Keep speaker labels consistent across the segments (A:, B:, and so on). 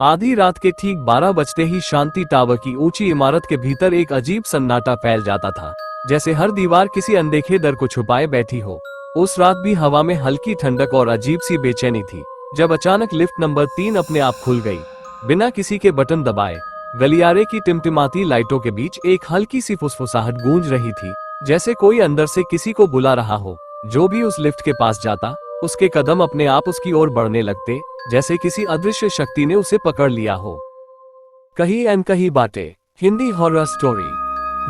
A: आधी रात के ठीक 12 बजते ही शांति टावर की ऊंची इमारत के भीतर एक अजीब सन्नाटा फैल जाता था, जैसे हर दीवार किसी अनदेखे डर को छुपाए बैठी हो। उस रात भी हवा में हल्की ठंडक और अजीब सी बेचैनी थी, जब अचानक लिफ्ट नंबर 3 अपने आप खुल गई, बिना किसी के बटन दबाए। गलियारे की टिमटिमाती लाइटों के बीच एक हल्की सी फुसफुसाहट गूंज रही थी, जैसे कोई अंदर से किसी को बुला रहा हो। जो भी उस लिफ्ट के पास जाता, उसके कदम अपने आप उसकी ओर बढ़ने लगते, जैसे किसी अदृश्य शक्ति ने उसे पकड़ लिया हो। कहीं अनकही बातें, हिंदी हॉरर स्टोरी।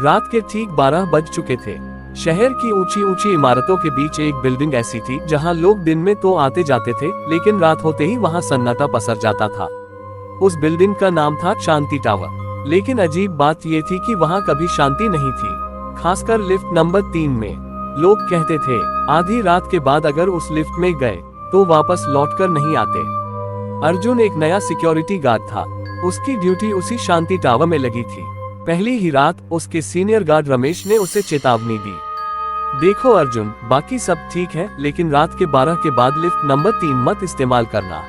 A: रात के ठीक 12 बज चुके थे। शहर की ऊंची ऊंची इमारतों के बीच एक बिल्डिंग ऐसी थी जहां लोग दिन में तो आते जाते थे, लेकिन रात होते ही वहां सन्नाटा पसर जाता था। उस बिल्डिंग का नाम था शांति टावर। लेकिन अजीब बात यह थी कि वहां कभी शांति नहीं थी, खासकर लिफ्ट नंबर 3 में। लोग कहते थे, आधी रात के बाद अगर उस लिफ्ट में गए तो वापस लौटकर नहीं आते। अर्जुन एक नया सिक्योरिटी गार्ड था। उसकी ड्यूटी उसी शांति टावर में लगी थी। पहली ही रात उसके सीनियर गार्ड रमेश ने उसे चेतावनी दी, देखो अर्जुन, बाकी सब ठीक है, लेकिन रात के 12 के बाद लिफ्ट नंबर 3 मत इस्तेमाल करना।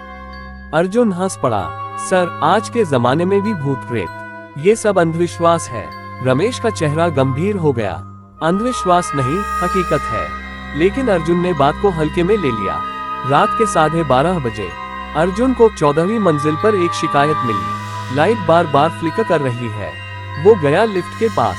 A: अर्जुन हंस पड़ा, सर, आज के जमाने में भी भूत प्रेत, ये सब अंधविश्वास है। रमेश का चेहरा गंभीर हो गया। अंधविश्वास नहीं, हकीकत है। लेकिन अर्जुन ने बात को हल्के में ले लिया। रात के 12:30 बजे अर्जुन को 14वीं मंजिल पर एक शिकायत मिली। लाइट बार बार फ्लिकर कर रही है। वो गया लिफ्ट के पास।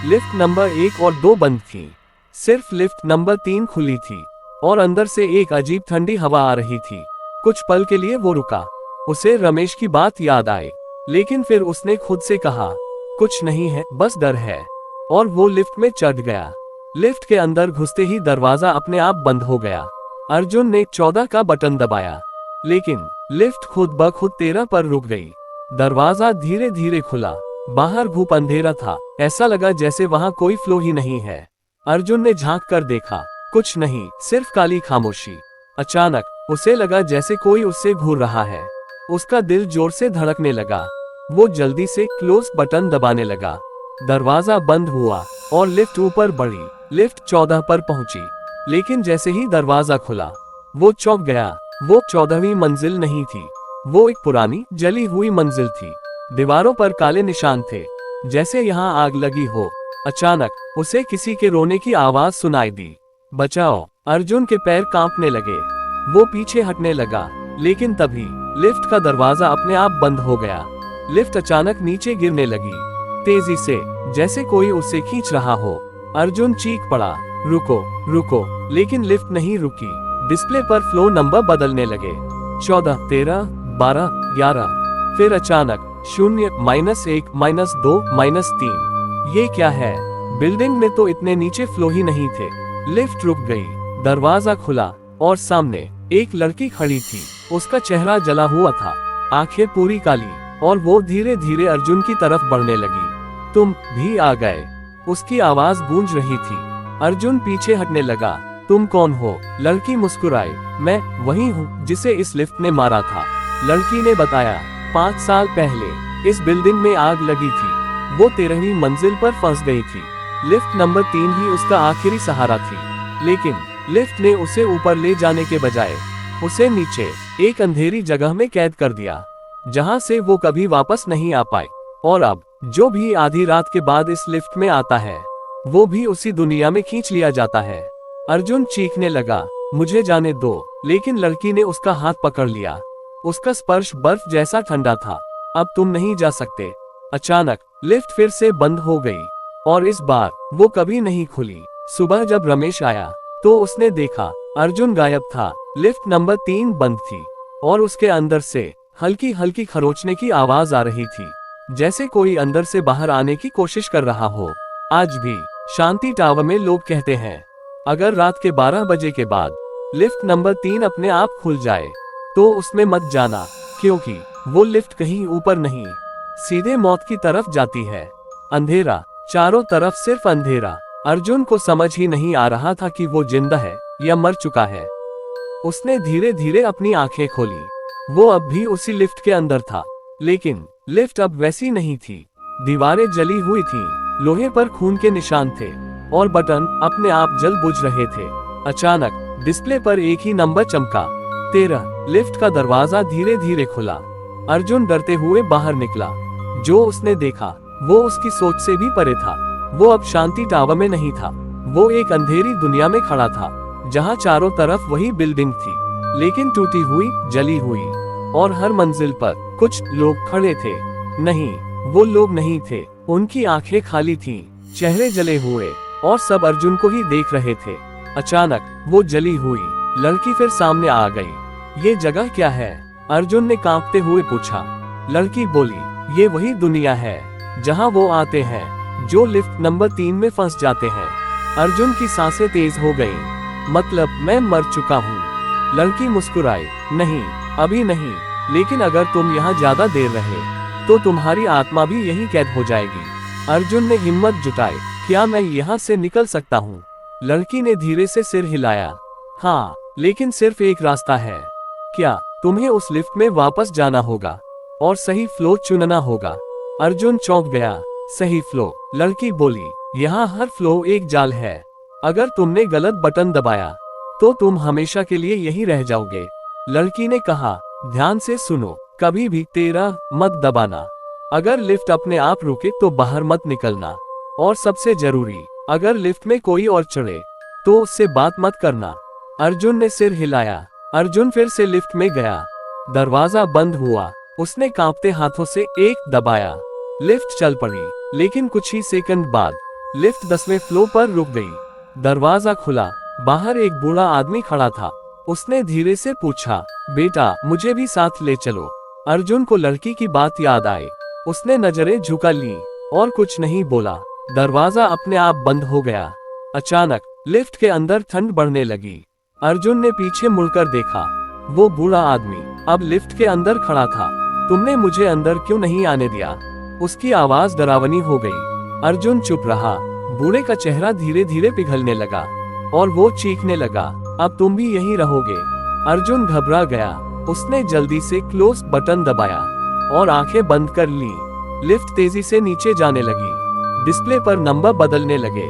A: लिफ्ट नंबर 1 और 2 बंद थी। सिर्फ लिफ्ट नंबर 3 खुली थी और अंदर से एक अजीब ठंडी हवा आ रही थी। कुछ पल के लिए वो रुका। उसे रमेश की बात याद आई, लेकिन फिर उसने खुद से कहा, कुछ नहीं है, बस डर है। और वो लिफ्ट में चढ़ गया। लिफ्ट के अंदर घुसते ही दरवाजा अपने आप बंद हो गया। अर्जुन ने 14 का बटन दबाया, लेकिन लिफ्ट खुद ब खुद 13 पर रुक गई। दरवाजा धीरे धीरे खुला। बाहर घूप अंधेरा था। ऐसा लगा जैसे वहां कोई फ्लो ही नहीं है। अर्जुन ने झांक कर देखा, कुछ नहीं, सिर्फ काली खामोशी। अचानक उसे लगा जैसे कोई उससे घूर रहा है। उसका दिल जोर से धड़कने लगा। वो जल्दी से क्लोज बटन दबाने लगा। दरवाजा बंद हुआ और लिफ्ट ऊपर बढ़ी। लिफ्ट 14 पर पहुंची, लेकिन जैसे ही दरवाजा खुला, वो चौंक गया। वो 14वीं मंजिल नहीं थी, वो एक पुरानी जली हुई मंजिल थी। दीवारों पर काले निशान थे, जैसे यहाँ आग लगी हो। अचानक उसे किसी के रोने की आवाज सुनाई दी, बचाओ। अर्जुन के पैर कांपने लगे। वो पीछे हटने लगा, लेकिन तभी लिफ्ट का दरवाजा अपने आप बंद हो गया। लिफ्ट अचानक नीचे गिरने लगी, तेजी से, जैसे कोई उसे खींच रहा हो। अर्जुन चीख पड़ा, रुको रुको, लेकिन लिफ्ट नहीं रुकी। डिस्प्ले पर फ्लो नंबर बदलने लगे, 14, 13, 12, 11। फिर अचानक 0, -1, -2, -3। ये क्या है? बिल्डिंग में तो इतने नीचे फ्लो ही नहीं थे। लिफ्ट रुक गई, दरवाजा खुला और सामने एक लड़की खड़ी थी। उसका चेहरा जला हुआ था, आंखें पूरी काली, और वो धीरे धीरे अर्जुन की तरफ बढ़ने लगी। तुम भी आ गए, उसकी आवाज गूंज रही थी। अर्जुन पीछे हटने लगा। तुम कौन हो? लड़की मुस्कुराई, मैं वही हूँ जिसे इस लिफ्ट ने मारा था। लड़की ने बताया, 5 साल पहले इस बिल्डिंग में आग लगी थी। वो 13वीं मंजिल पर फंस गई थी। लिफ्ट नंबर 3 ही उसका आखिरी सहारा थी, लेकिन लिफ्ट ने उसे ऊपर ले जाने के बजाय उसे नीचे एक अंधेरी जगह में कैद कर दिया, जहां से वो कभी वापस नहीं आ पाई। और अब जो भी आधी रात के बाद इस लिफ्ट में आता है, वो भी उसी दुनिया में खींच लिया जाता है। अर्जुन चीखने लगा, मुझे जाने दो, लेकिन लड़की ने उसका हाथ पकड़ लिया। उसका स्पर्श बर्फ जैसा ठंडा था। अब तुम नहीं जा सकते। अचानक लिफ्ट फिर से बंद हो गई, और इस बार वो कभी नहीं खुली। सुबह जब रमेश आया तो उसने देखा, अर्जुन गायब था। लिफ्ट नंबर 3 बंद थी, और उसके अंदर से हल्की हल्की खरोचने की आवाज आ रही थी, जैसे कोई अंदर से बाहर आने की कोशिश कर रहा हो। आज भी शांति टावर में लोग कहते हैं, अगर रात के 12 बजे के बाद लिफ्ट नंबर 3 अपने आप खुल जाए तो उसमें मत जाना, क्योंकि वो लिफ्ट कहीं ऊपर नहीं, सीधे मौत की तरफ जाती है। अंधेरा, चारों तरफ सिर्फ अंधेरा। अर्जुन को समझ ही नहीं आ रहा था कि वो जिंदा है या मर चुका है। उसने धीरे धीरे अपनी आंखें खोली। वो अब भी उसी लिफ्ट के अंदर था, लेकिन लिफ्ट अब वैसी नहीं थी। दीवारें जली हुई थीं, लोहे पर खून के निशान थे, और बटन अपने आप जल बुझ रहे थे। अचानक डिस्प्ले पर एक ही नंबर चमका, 13। लिफ्ट का दरवाजा धीरे धीरे खुला, अर्जुन डरते हुए बाहर निकला। जो उसने देखा वो उसकी सोच से भी परे था। वो अब शांति टावर में नहीं था। वो एक अंधेरी दुनिया में खड़ा था, जहाँ चारों तरफ वही बिल्डिंग थी, लेकिन टूटी हुई, जली हुई। और हर मंजिल पर कुछ लोग खड़े थे। नहीं, वो लोग नहीं थे। उनकी आंखें खाली थीं, चेहरे जले हुए, और सब अर्जुन को ही देख रहे थे। अचानक वो जली हुई लड़की फिर सामने आ गई। ये जगह क्या है? अर्जुन ने कांपते हुए पूछा। लड़की बोली, ये वही दुनिया है जहाँ वो आते हैं जो लिफ्ट नंबर 3 में फंस जाते हैं। अर्जुन की सांसें तेज हो गईं। मतलब मैं मर चुका हूँ। लड़की मुस्कुराई। नहीं, अभी नहीं, लेकिन अगर तुम यहाँ ज्यादा देर रहे तो तुम्हारी आत्मा भी यहीं कैद हो जाएगी। अर्जुन ने हिम्मत जुटाई। क्या मैं यहाँ से निकल सकता हूँ? लड़की ने धीरे से सिर हिलाया। हाँ, लेकिन सिर्फ एक रास्ता है। क्या? तुम्हें उस लिफ्ट में वापस जाना होगा और सही फ्लो चुनना होगा। अर्जुन चौंक गया। सही फ्लो? लड़की बोली, यहाँ हर फ्लो एक जाल है। अगर तुमने गलत बटन दबाया तो तुम हमेशा के लिए यहीं रह जाओगे। लड़की ने कहा, ध्यान से सुनो, कभी भी तेरा मत दबाना। अगर लिफ्ट अपने आप रुके तो बाहर मत निकलना। और सबसे जरूरी, अगर लिफ्ट में कोई और चढ़े तो उससे बात मत करना। अर्जुन ने सिर हिलाया। अर्जुन फिर से लिफ्ट में गया। दरवाजा बंद हुआ। उसने कांपते हाथों से एक दबाया। लिफ्ट चल पड़ी, लेकिन कुछ ही सेकंड बाद लिफ्ट 10वें फ्लोर पर रुक गई। दरवाजा खुला। बाहर एक बूढ़ा आदमी खड़ा था। उसने धीरे से पूछा, बेटा, मुझे भी साथ ले चलो। अर्जुन को लड़की की बात याद आई। उसने नजरें झुका ली और कुछ नहीं बोला। दरवाजा अपने आप बंद हो गया। अचानक लिफ्ट के अंदर ठंड बढ़ने लगी। अर्जुन ने पीछे मुड़कर देखा। वो बूढ़ा आदमी अब लिफ्ट के अंदर खड़ा था। तुमने मुझे अंदर क्यों नहीं आने दिया? उसकी आवाज डरावनी हो गई। अर्जुन चुप रहा। बूढ़े का चेहरा धीरे धीरे पिघलने लगा और वो चीखने लगा, अब तुम भी यहीं रहोगे। अर्जुन घबरा गया। उसने जल्दी से क्लोज बटन दबाया और आंखें बंद कर ली। लिफ्ट तेजी से नीचे जाने लगी। डिस्प्ले पर नंबर बदलने लगे,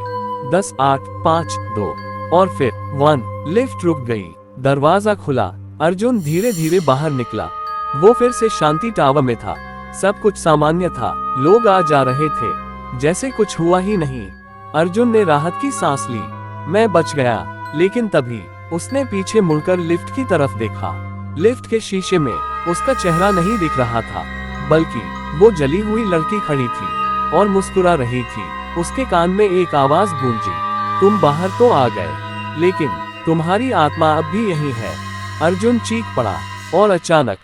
A: 10, 8, 5, 2 और फिर 1। लिफ्ट रुक गई। दरवाजा खुला। अर्जुन धीरे धीरे बाहर निकला। वो फिर से शांति टावर में था। सब कुछ सामान्य था। लोग आ जा रहे थे, जैसे कुछ हुआ ही नहीं। अर्जुन ने राहत की सांस ली। मैं बच गया। लेकिन तभी उसने पीछे मुड़कर लिफ्ट की तरफ देखा। लिफ्ट के शीशे में उसका चेहरा नहीं दिख रहा था, बल्कि वो जली हुई लड़की खड़ी थी और मुस्कुरा रही थी। उसके कान में एक आवाज गूंजी, तुम बाहर तो आ गए, लेकिन तुम्हारी आत्मा अब भी यहीं है। अर्जुन चीख पड़ा और अचानक